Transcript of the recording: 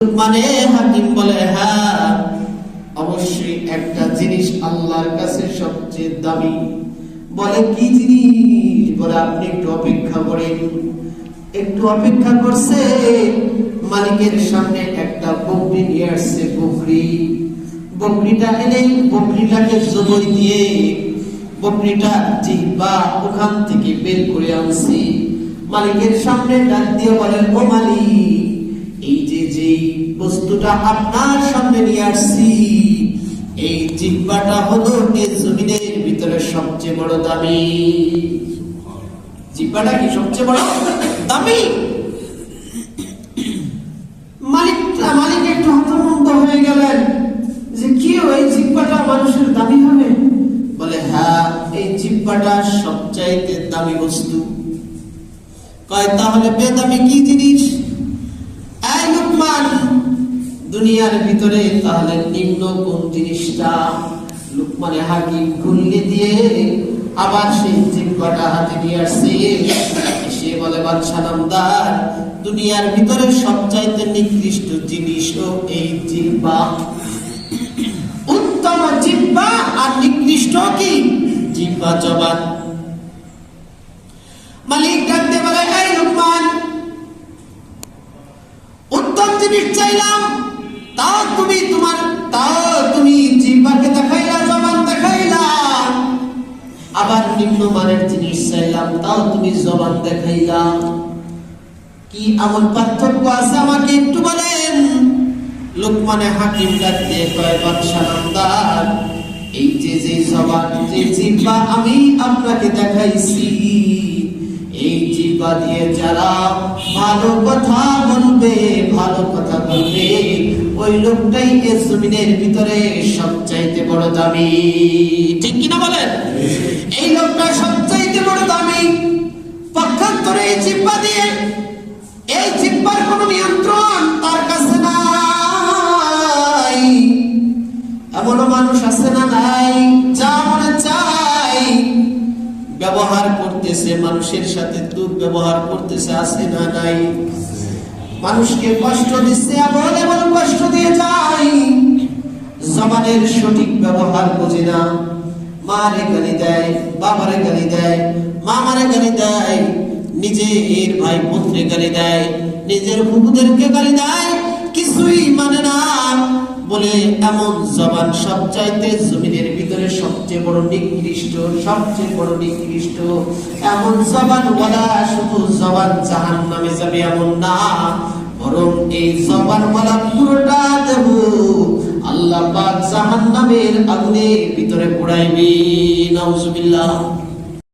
মানে হাকিম বলে, হ্যাঁ অবশ্যই একটা জিনিস আল্লাহর কাছে সবচেয়ে দামি। বলে কি জিনিস? বলে আপনি একটু অপেক্ষা করেন। একটু অপেক্ষা করছে, মালিকের সামনে একটা বকরি নিয়ে আসছে। বকরিটা এনে বকরিটাকে জবাই দিয়ে বকরিটা জিহ্বা ওখান থেকে বের করে আনছি। মালিকের সামনে ডাক দিয়ে বলেন, ও মালিক, এই যে বস্তুটা আপনার সামনে নিয়ে আসছি, এই জিহ্বাটা হলো এই জমিনের ভিতরে সবচেয়ে বড় দামি। জিহ্বাটা কি সবচেয়ে বড় দামি? মালিক একটু হতভম্ব হয়ে গেলেন যে কি ওই জিহ্বাটা মানুষের দামি হবে? বলে হ্যাঁ, এই জিহ্বাটা সবচাইতে দামি বস্তু। কয় তাহলে বেদামি কি জিনিস? এই লুকমান, দুনিয়ার ভিতরে তাহলে নিম্ন কোন জিনিসটা? লুকমানে হাকিম খুললে দিয়ে আবার সেই জিহ্বাটা হাতে নিয়ে আসছে। সে বলে, বাদশা নামদার, দুনিয়ার ভিতরে সবচাইতে নিকৃষ্ট জিনিসও এই জিহ্বা। উত্তম জিহ্বা আর নিকৃষ্ট কি? জিহ্বা জবান। মালিক ডাকতে বলে, এই লুকমান, উত্তম জিনিস চাইলাম, তাও তুমি জিহ্বাকে দেখাইলা, জবান দেখাইলা। আবার নিম্নমানের জিনিস চাইলাম, তাও তুমি জবান দেখাইলা। কি এমন পার্থক্য আছে আমাকে একটু বলেন? লোকমানে হাকিম ডাকতে কয়, বাদশা নামদার, এই যে জবান, যে জিহ্বা আমি আপনাকে দেখাইছি, এই জিহ্বা দিয়ে যারা ভালো কথা বলবে ওই লোকটাই এই জমিনের ভিতরে সবচাইতে বড় দামি। ঠিক কিনা বলেন? এই লোকটা সবচাইতে বড় দামি। পক্ষান্তরে এই জিহ্বা দিয়ে, এই জিহ্বার কোনো নিয়ন্ত্রণ তার কাছে নাই। এমনও মানুষ আছে না নাই, যা মনে চাই ব্যবহার করতেছে, মানুষের সাথে দুর্ব্যবহার করতেছে, আছে না নাই? মানুষকে কষ্ট দিচ্ছে, এমন কষ্ট দিয়ে যায়, জবানের সঠিক ব্যবহার বোঝে না। মারে গালি দেয়, বাবারে গালি দেয়, মামারে গালি দেয়, নিজের ভাই পুত্রে গালি দেয়, নিজের বুবুদেরকে গালি দেয়, কিছুই মানে না। বলে এমন জবান সবচাইতে জমিনের ভিতরে সবচেয়ে বড় নিকৃষ্ট, সবচেয়ে বড় নিকৃষ্ট। এমন জবান ওয়ালা শুধু জবান জাহান্নামে যাবে এমন না, বরং এই জবান ওয়ালা পুরোটা দেব আল্লাহ পাক জাহান্নামের আগুনের ভিতরে পোড়াইবে। নাউজুবিল্লাহ।